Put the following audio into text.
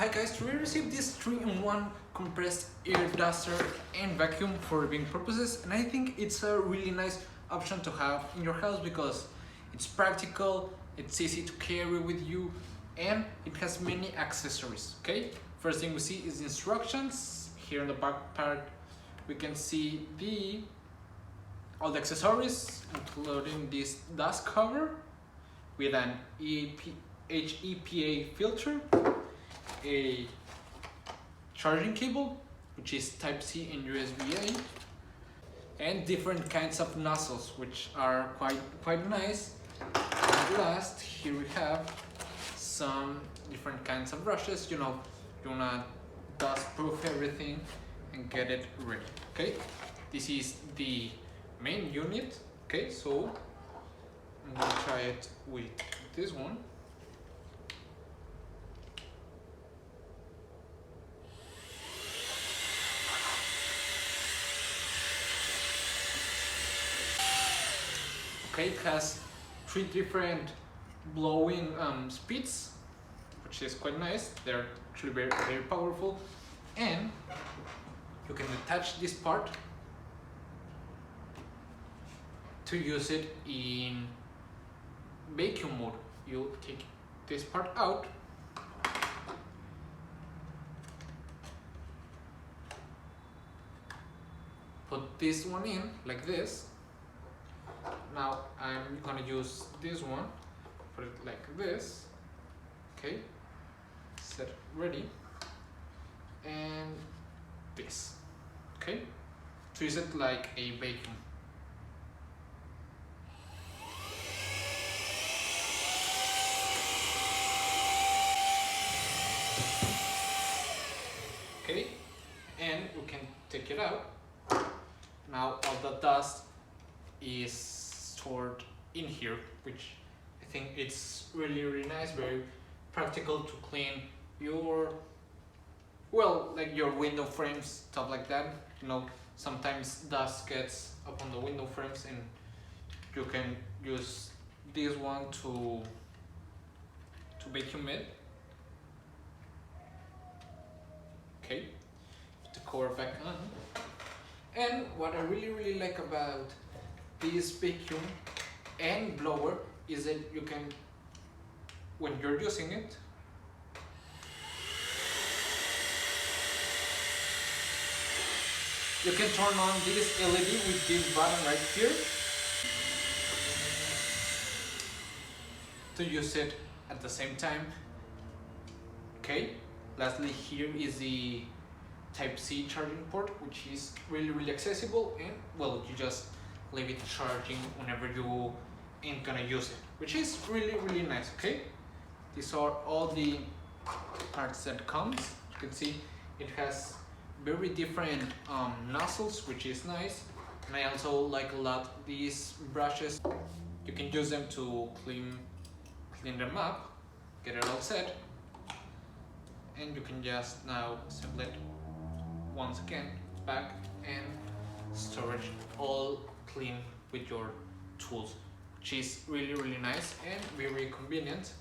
Hi guys, we received this 3-in-1 compressed air duster and vacuum for living purposes, and I think it's a really nice option to have in your house because it's practical, it's easy to carry with you, and it has many accessories. Okay, first thing we see is the instructions. Here in the back part we can see all the accessories, including this dust cover with an HEPA filter, a charging cable which is Type-C and USB-A, and different kinds of nozzles which are quite nice. And last, here we have some different kinds of brushes. You wanna dust proof everything and get it ready. Okay, this is the main unit. Okay, so I'm gonna try it with this one. Okay, it has 3 different blowing speeds, which is quite nice. They're actually very powerful, and you can attach this part to use it in vacuum mode. You take this part out, put this one in like this. Now I'm gonna use this one, put it like this. Okay, set it ready, and this. Okay, to use it like a vacuum. Okay, and we can take it out. Now all the dust is stored in here, which I think it's really nice, very practical to clean your, well, like your window frames, stuff like that. Sometimes dust gets up on the window frames, and you can use this one to vacuum it. Okay, put the cover back on. And what I really like about this vacuum and blower is that you can, when you're using it, you can turn on this LED with this button right here to use it at the same time. Okay, lastly, here is the Type-C charging port, which is really accessible, and well, you just leave it charging whenever you ain't gonna use it, which is really nice. Okay, these are all the parts that comes. You can see it has very different nozzles, which is nice, and I also like a lot these brushes. You can use them to clean them up, get it all set, and you can just now assemble it once again back and storage all clean with your tools, which is really nice and very convenient.